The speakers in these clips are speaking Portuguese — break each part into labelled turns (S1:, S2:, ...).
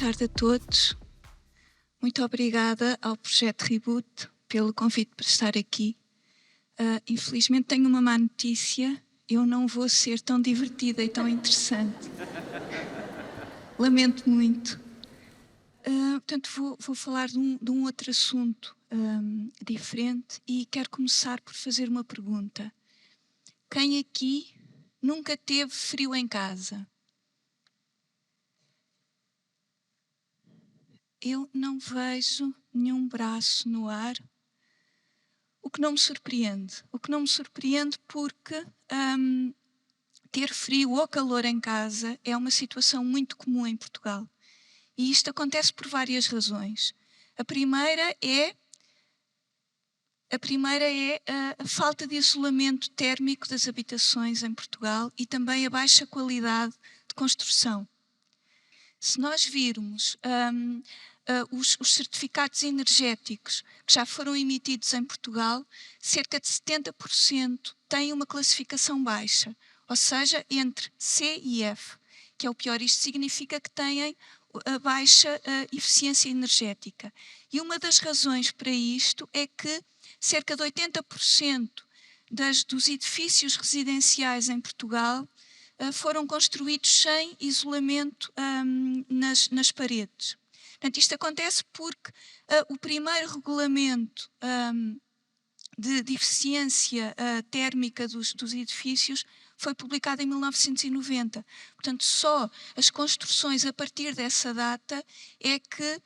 S1: tarde a todos. Muito obrigada ao Projeto Reboot pelo convite para estar aqui. Infelizmente tenho uma má notícia, eu não vou ser tão divertida e tão interessante. Lamento muito. Portanto, vou falar de um outro assunto diferente e quero começar por fazer uma pergunta. Quem aqui nunca teve frio em casa? Eu não vejo nenhum braço no ar, o que não me surpreende. O que não me surpreende porque ter frio ou calor em casa é uma situação muito comum em Portugal. E isto acontece por várias razões. A primeira é a falta de isolamento térmico das habitações em Portugal e também a baixa qualidade de construção. Se nós virmos os certificados energéticos que já foram emitidos em Portugal, cerca de 70% têm uma classificação baixa, ou seja, entre C e F, que é o pior. Isto significa que têm a baixa eficiência energética. E uma das razões para isto é que cerca de 80% dos edifícios residenciais em Portugal foram construídos sem isolamento nas paredes. Portanto, isto acontece porque o primeiro regulamento de eficiência térmica dos edifícios foi publicado em 1990. Portanto, só as construções a partir dessa data é que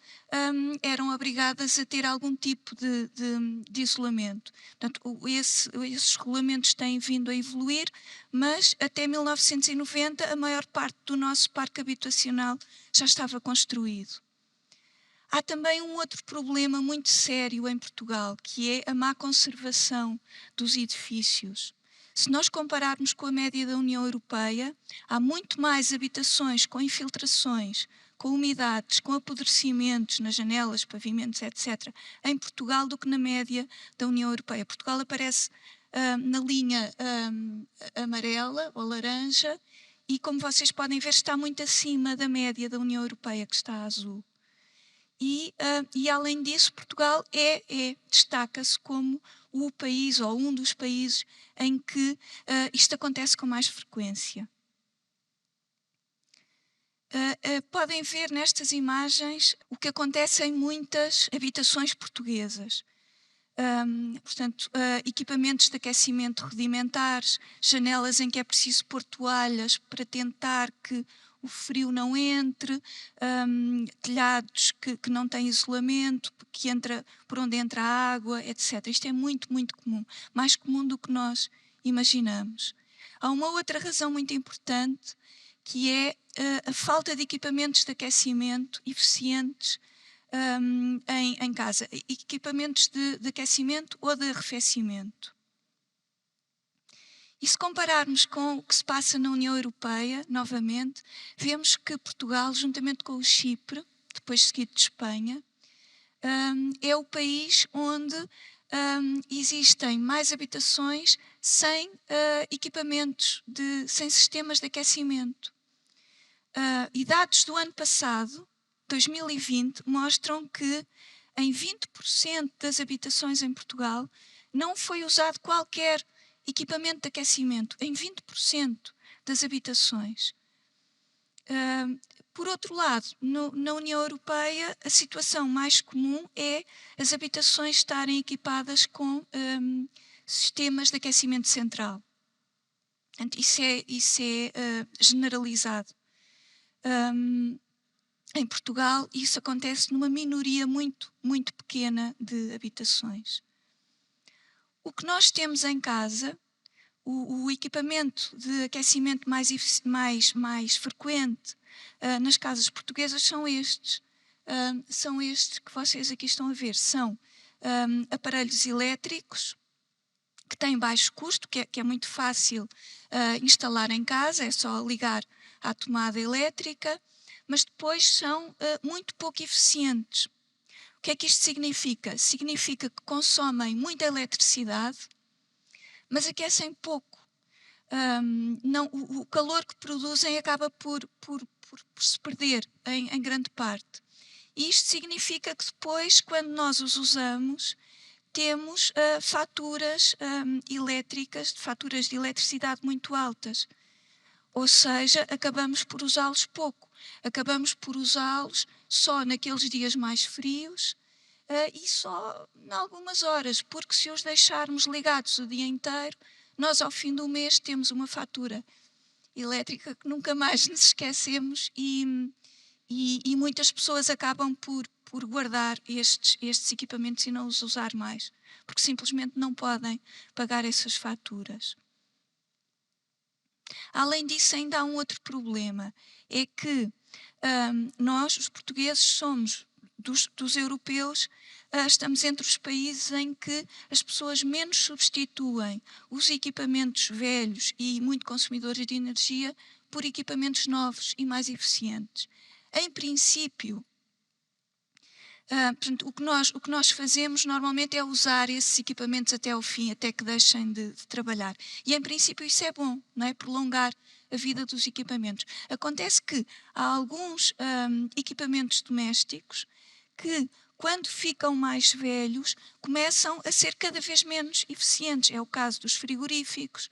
S1: eram obrigadas a ter algum tipo de isolamento. Portanto, esses regulamentos têm vindo a evoluir, mas até 1990 a maior parte do nosso parque habitacional já estava construído. Há também um outro problema muito sério em Portugal, que é a má conservação dos edifícios. Se nós compararmos com a média da União Europeia, há muito mais habitações com infiltrações, com umidades, com apodrecimentos nas janelas, pavimentos, etc., em Portugal do que na média da União Europeia. Portugal aparece na linha amarela ou laranja e, como vocês podem ver, está muito acima da média da União Europeia, que está azul. E além disso, Portugal destaca-se como o país ou um dos países em que isto acontece com mais frequência. Podem ver nestas imagens o que acontece em muitas habitações portuguesas. Portanto, equipamentos de aquecimento rudimentares, janelas em que é preciso pôr toalhas para tentar que o frio não entre, telhados que não têm isolamento, por onde entra a água, etc. Isto é muito, muito comum, mais comum do que nós imaginamos. Há uma outra razão muito importante, que é a falta de equipamentos de aquecimento eficientes em casa, equipamentos de aquecimento ou de arrefecimento. E se compararmos com o que se passa na União Europeia, novamente, vemos que Portugal, juntamente com o Chipre, depois seguido de Espanha, é o país onde existem mais habitações sem equipamentos, sem sistemas de aquecimento. E dados do ano passado, 2020, mostram que em 20% das habitações em Portugal não foi usado qualquer equipamento de aquecimento, em 20% das habitações. Por outro lado, na União Europeia, a situação mais comum é as habitações estarem equipadas com sistemas de aquecimento central. Portanto, isso é generalizado. Em Portugal, isso acontece numa minoria muito, muito pequena de habitações. O que nós temos em casa, o equipamento de aquecimento mais frequente nas casas portuguesas são estes. São estes que vocês aqui estão a ver. São aparelhos elétricos que têm baixo custo, que é muito fácil instalar em casa, é só ligar à tomada elétrica, mas depois são muito pouco eficientes. O que é que isto significa? Significa que consomem muita eletricidade, mas aquecem pouco. O calor que produzem acaba por por se perder em grande parte. E isto significa que depois, quando nós os usamos, temos faturas elétricas, faturas de eletricidade muito altas. Ou seja, acabamos por usá-los pouco. Acabamos por usá-los só naqueles dias mais frios e só em algumas horas, porque se os deixarmos ligados o dia inteiro, nós ao fim do mês temos uma fatura elétrica que nunca mais nos esquecemos e muitas pessoas acabam por guardar estes equipamentos e não os usar mais, porque simplesmente não podem pagar essas faturas. Além disso, ainda há um outro problema, é que nós, os portugueses, somos dos europeus, estamos entre os países em que as pessoas menos substituem os equipamentos velhos e muito consumidores de energia por equipamentos novos e mais eficientes. Em princípio, portanto, o que nós fazemos normalmente é usar esses equipamentos até ao fim, até que deixem de trabalhar. E em princípio isso é bom, não é? Prolongar a vida dos equipamentos. Acontece que há alguns equipamentos domésticos que, quando ficam mais velhos, começam a ser cada vez menos eficientes. É o caso dos frigoríficos,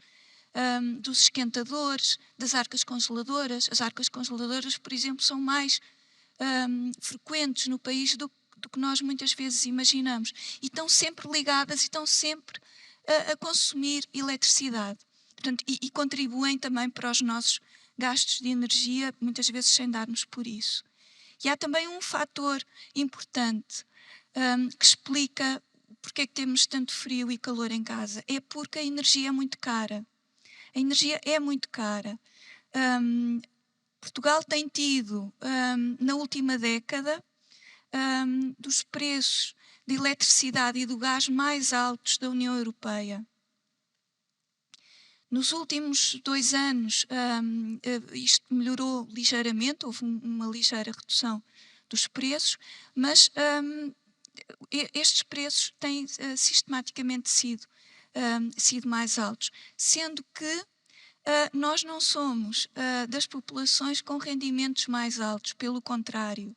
S1: dos esquentadores, das arcas congeladoras. As arcas congeladoras, por exemplo, são mais frequentes no país do que nós muitas vezes imaginamos. E estão sempre ligadas e estão sempre a consumir eletricidade. Portanto, e contribuem também para os nossos gastos de energia, muitas vezes sem darmos por isso. E há também um fator importante que explica porque é que temos tanto frio e calor em casa. É porque a energia é muito cara. A energia é muito cara. Portugal tem tido, na última década, dos preços de eletricidade e do gás mais altos da União Europeia. Nos últimos 2 anos, isto melhorou ligeiramente, houve uma ligeira redução dos preços, mas estes preços têm sistematicamente sido mais altos, sendo que nós não somos das populações com rendimentos mais altos, pelo contrário.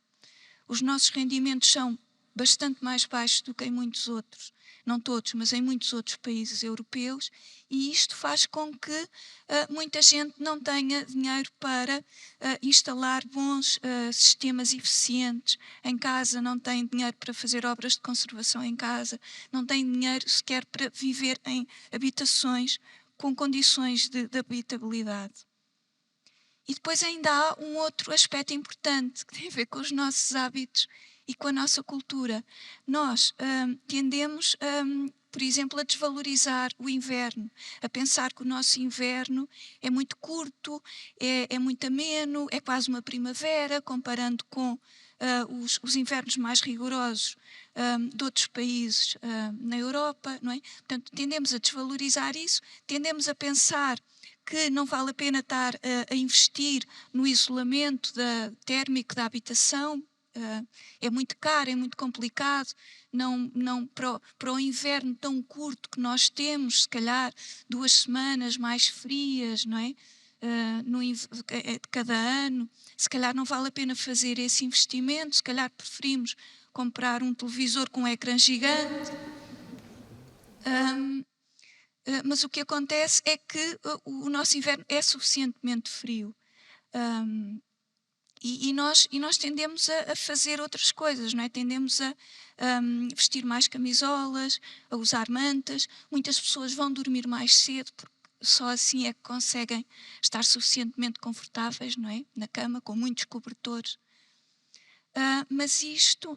S1: Os nossos rendimentos são bastante mais baixos do que em muitos outros, não todos, mas em muitos outros países europeus, e isto faz com que muita gente não tenha dinheiro para instalar bons sistemas eficientes em casa, não tem dinheiro para fazer obras de conservação em casa, não tem dinheiro sequer para viver em habitações com condições de habitabilidade. E depois ainda há um outro aspecto importante que tem a ver com os nossos hábitos e com a nossa cultura. Nós tendemos, por exemplo, a desvalorizar o inverno, a pensar que o nosso inverno é muito curto, é muito ameno, é quase uma primavera, comparando com os invernos mais rigorosos de outros países na Europa, não é? Portanto, tendemos a desvalorizar isso, tendemos a pensar que não vale a pena estar a investir no isolamento térmico da habitação, é muito caro, é muito complicado, não para o inverno tão curto que nós temos, se calhar 2 semanas mais frias, não é? De cada ano, se calhar não vale a pena fazer esse investimento, se calhar preferimos comprar um televisor com um ecrã gigante. Mas o que acontece é que o nosso inverno é suficientemente frio. E nós tendemos a fazer outras coisas, não é? Tendemos a vestir mais camisolas, a usar mantas. Muitas pessoas vão dormir mais cedo, porque só assim é que conseguem estar suficientemente confortáveis, não é? Na cama, com muitos cobertores. Mas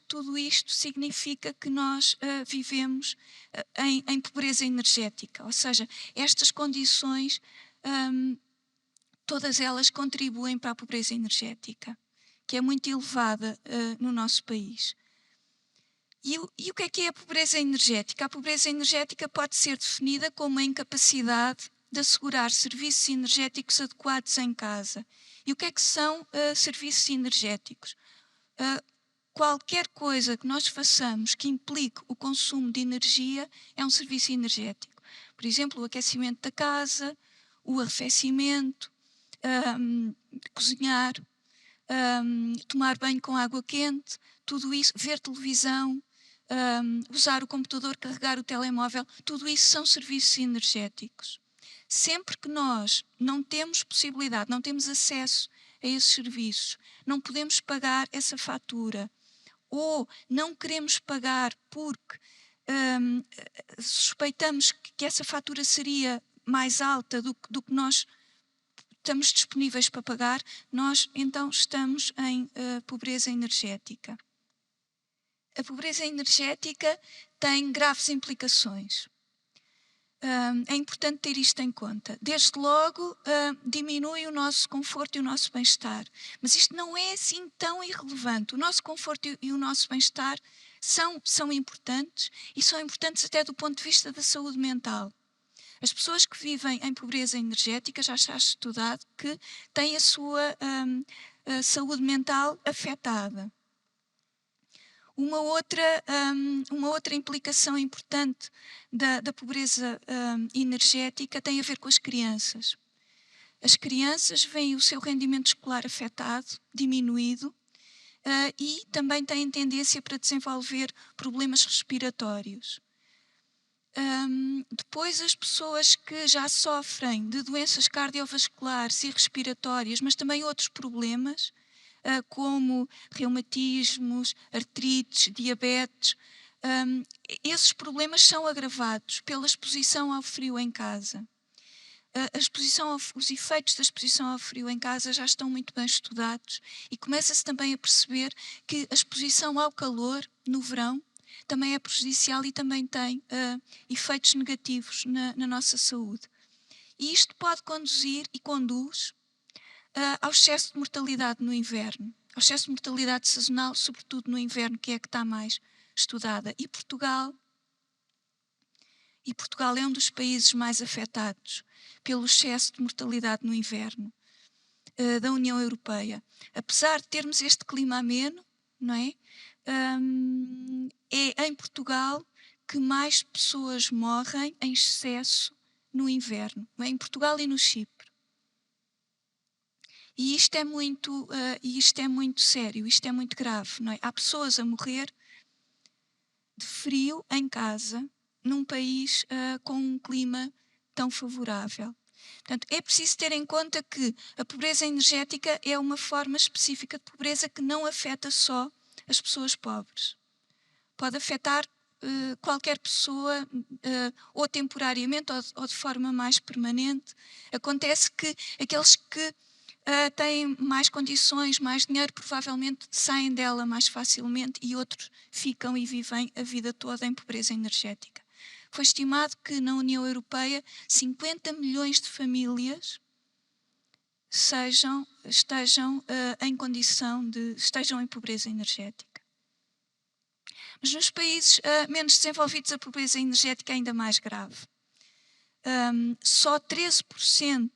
S1: tudo isto significa que nós vivemos em pobreza energética, ou seja, estas condições, todas elas contribuem para a pobreza energética, que é muito elevada no nosso país. E o que é a pobreza energética? A pobreza energética pode ser definida como a incapacidade de assegurar serviços energéticos adequados em casa. E o que é que são serviços energéticos? Qualquer coisa que nós façamos que implique o consumo de energia é um serviço energético. Por exemplo, o aquecimento da casa, o arrefecimento, cozinhar, tomar banho com água quente, tudo isso, ver televisão, usar o computador, carregar o telemóvel, tudo isso são serviços energéticos. Sempre que nós não temos possibilidade, não temos acesso a esses serviços, não podemos pagar essa fatura, ou não queremos pagar porque suspeitamos que essa fatura seria mais alta do que nós estamos disponíveis para pagar, nós então estamos em pobreza energética. A pobreza energética tem graves implicações. É importante ter isto em conta. Desde logo, diminui o nosso conforto e o nosso bem-estar. Mas isto não é assim tão irrelevante. O nosso conforto e o nosso bem-estar são importantes e são importantes até do ponto de vista da saúde mental. As pessoas que vivem em pobreza energética, já está estudado, que têm a sua saúde mental afetada. Uma outra implicação importante da pobreza energética tem a ver com as crianças. As crianças veem o seu rendimento escolar afetado, diminuído, e também têm tendência para desenvolver problemas respiratórios. Depois, as pessoas que já sofrem de doenças cardiovasculares e respiratórias, mas também outros problemas, como reumatismos, artrites, diabetes, esses problemas são agravados pela exposição ao frio em casa. Os efeitos da exposição ao frio em casa já estão muito bem estudados e começa-se também a perceber que a exposição ao calor no verão também é prejudicial e também tem efeitos negativos na nossa saúde. E isto pode conduzir e conduz ao excesso de mortalidade no inverno, ao excesso de mortalidade sazonal, sobretudo no inverno, que é a que está mais estudada. E Portugal é um dos países mais afetados pelo excesso de mortalidade no inverno da União Europeia. Apesar de termos este clima ameno, não é? É em Portugal que mais pessoas morrem em excesso no inverno, não é? Em Portugal e no Chipre. E isto é muito sério, isto é muito grave, não é? Há pessoas a morrer de frio em casa, num país com um clima tão favorável. Portanto, é preciso ter em conta que a pobreza energética é uma forma específica de pobreza que não afeta só as pessoas pobres. Pode afetar qualquer pessoa, ou temporariamente ou de forma mais permanente. Acontece que aqueles que têm mais condições, mais dinheiro, provavelmente saem dela mais facilmente e outros ficam e vivem a vida toda em pobreza energética. Foi estimado que na União Europeia 50 milhões de famílias estejam em pobreza energética. Mas nos países menos desenvolvidos a pobreza energética é ainda mais grave. Só 13%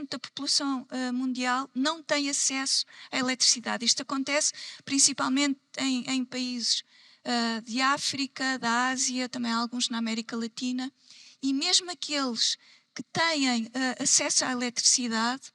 S1: da população mundial não tem acesso à eletricidade. Isto acontece principalmente em países de África, da Ásia, também alguns na América Latina. E mesmo aqueles que têm acesso à eletricidade,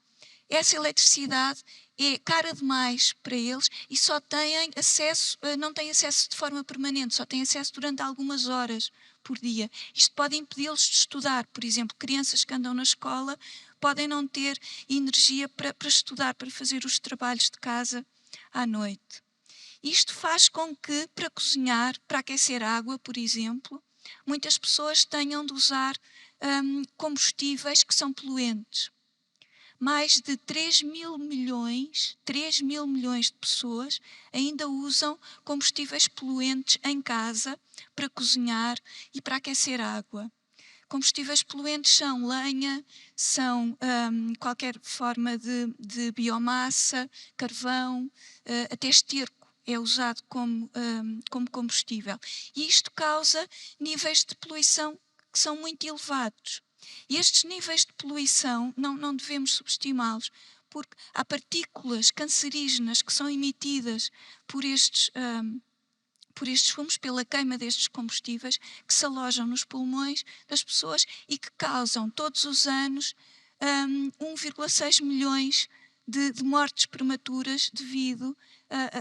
S1: essa eletricidade é cara demais para eles e só têm acesso, não têm acesso de forma permanente, só têm acesso durante algumas horas por dia. Isto pode impedi-los de estudar. Por exemplo, crianças que andam na escola podem não ter energia para estudar, para fazer os trabalhos de casa à noite. Isto faz com que, para cozinhar, para aquecer água, por exemplo, muitas pessoas tenham de usar combustíveis que são poluentes. Mais de 3 mil milhões de pessoas ainda usam combustíveis poluentes em casa para cozinhar e para aquecer água. Combustíveis poluentes são lenha, são qualquer forma de biomassa, carvão, até esterco é usado como combustível. E isto causa níveis de poluição que são muito elevados. E estes níveis de poluição não devemos subestimá-los, porque há partículas cancerígenas que são emitidas por estes fumos, pela queima destes combustíveis, que se alojam nos pulmões das pessoas e que causam todos os anos 1,6 milhões de mortes prematuras devido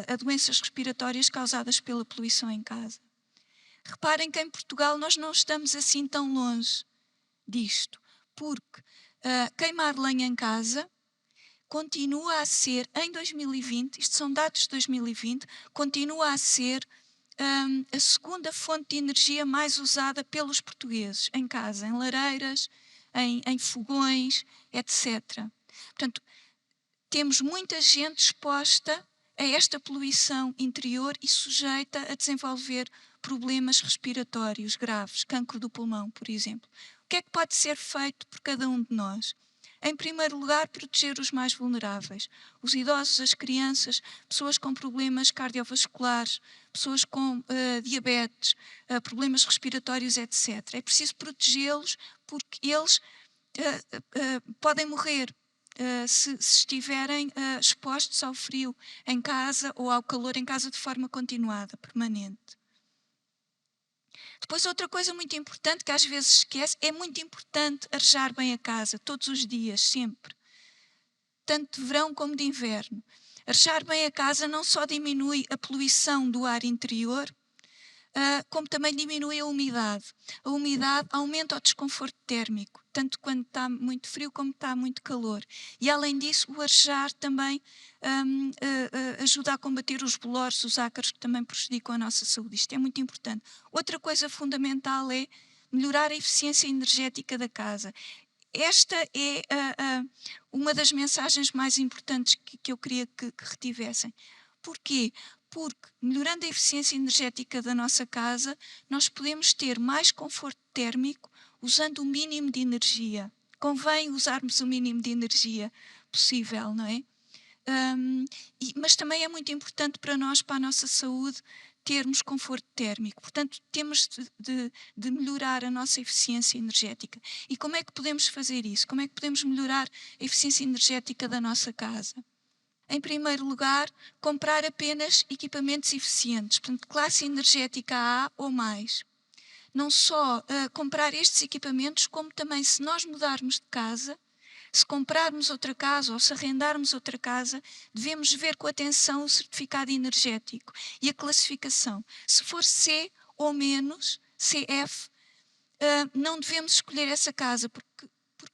S1: a doenças respiratórias causadas pela poluição em casa. Reparem que em Portugal nós não estamos assim tão longe disto, porque queimar lenha em casa continua a ser, em 2020, isto são dados de 2020, continua a ser a segunda fonte de energia mais usada pelos portugueses em casa, em lareiras, em fogões, etc. Portanto, temos muita gente exposta a esta poluição interior e sujeita a desenvolver problemas respiratórios graves, cancro do pulmão, por exemplo. O que é que pode ser feito por cada um de nós? Em primeiro lugar, proteger os mais vulneráveis, os idosos, as crianças, pessoas com problemas cardiovasculares, pessoas com diabetes, problemas respiratórios, etc. É preciso protegê-los porque eles podem morrer se estiverem expostos ao frio em casa ou ao calor em casa de forma continuada, permanente. Depois, outra coisa muito importante que às vezes se esquece, é muito importante arejar bem a casa, todos os dias, sempre. Tanto de verão como de inverno. Arejar bem a casa não só diminui a poluição do ar interior, como também diminui a umidade. A umidade aumenta o desconforto térmico, tanto quando está muito frio como está muito calor. E além disso, o arejar também ajuda a combater os bolores, os ácaros, que também prejudicam a nossa saúde. Isto é muito importante. Outra coisa fundamental é melhorar a eficiência energética da casa. Esta é uma das mensagens mais importantes que eu queria que retivessem. Porquê? Porque, melhorando a eficiência energética da nossa casa, nós podemos ter mais conforto térmico usando o mínimo de energia. Convém usarmos o mínimo de energia possível, não é? Mas também é muito importante para nós, para a nossa saúde, termos conforto térmico. Portanto, temos de melhorar a nossa eficiência energética. E como é que podemos fazer isso? Como é que podemos melhorar a eficiência energética da nossa casa? Em primeiro lugar, comprar apenas equipamentos eficientes, portanto, classe energética A ou mais. Não só comprar estes equipamentos, como também, se nós mudarmos de casa, se comprarmos outra casa ou se arrendarmos outra casa, devemos ver com atenção o certificado energético e a classificação. Se for C ou menos, CF, não devemos escolher essa casa, porque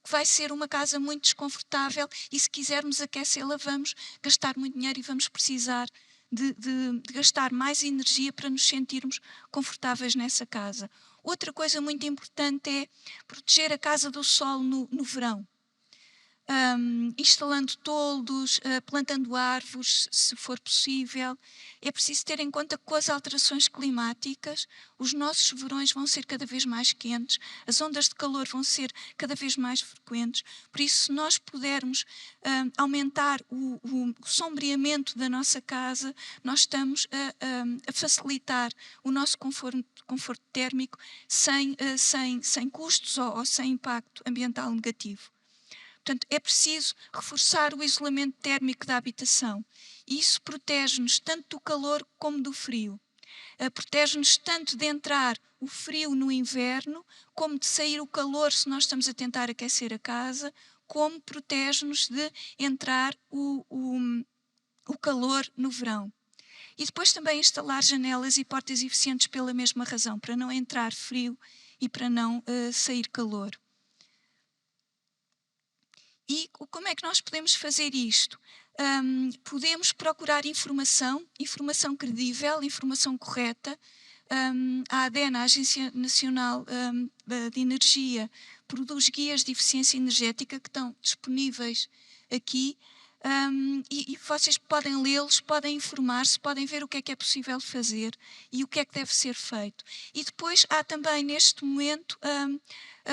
S1: vai ser uma casa muito desconfortável e se quisermos aquecê-la vamos gastar muito dinheiro e vamos precisar de gastar mais energia para nos sentirmos confortáveis nessa casa. Outra coisa muito importante é proteger a casa do sol no verão. Instalando toldos, plantando árvores, se for possível. É preciso ter em conta que com as alterações climáticas, os nossos verões vão ser cada vez mais quentes, as ondas de calor vão ser cada vez mais frequentes. Por isso, se nós pudermos aumentar o sombreamento da nossa casa, nós estamos a facilitar o nosso conforto térmico sem custos ou sem impacto ambiental negativo. Portanto, é preciso reforçar o isolamento térmico da habitação. Isso protege-nos tanto do calor como do frio. Protege-nos tanto de entrar o frio no inverno, como de sair o calor se nós estamos a tentar aquecer a casa, como protege-nos de entrar o calor no verão. E depois também instalar janelas e portas eficientes pela mesma razão, para não entrar frio e para não sair calor. E como é que nós podemos fazer isto? Podemos procurar informação credível, informação correta. A ADENA, a Agência Nacional de Energia, produz guias de eficiência energética que estão disponíveis aqui. E vocês podem lê-los, podem informar-se, podem ver o que é possível fazer e o que é que deve ser feito. E depois há também, neste momento,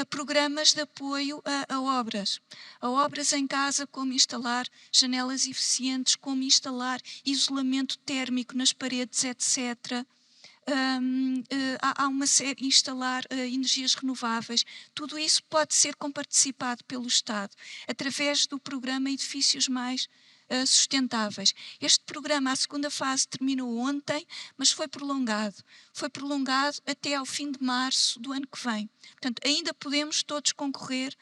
S1: programas de apoio a obras. A obras em casa, como instalar janelas eficientes, como instalar isolamento térmico nas paredes, etc. Há uma série, instalar energias renováveis. Tudo isso pode ser comparticipado pelo Estado, através do programa Edifícios Mais sustentáveis. Este programa, a segunda fase, terminou ontem, mas foi prolongado. Foi prolongado até ao fim de março do ano que vem. Portanto, ainda podemos todos concorrer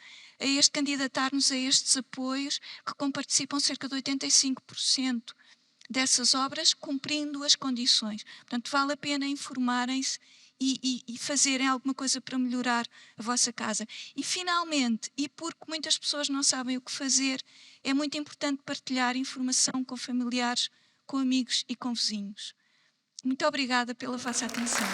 S1: candidatar-nos a estes apoios, que comparticipam cerca de 85% dessas obras, cumprindo as condições. Portanto, vale a pena informarem-se e fazerem alguma coisa para melhorar a vossa casa. E, finalmente, e porque muitas pessoas não sabem o que fazer, é muito importante partilhar informação com familiares, com amigos e com vizinhos. Muito obrigada pela vossa atenção.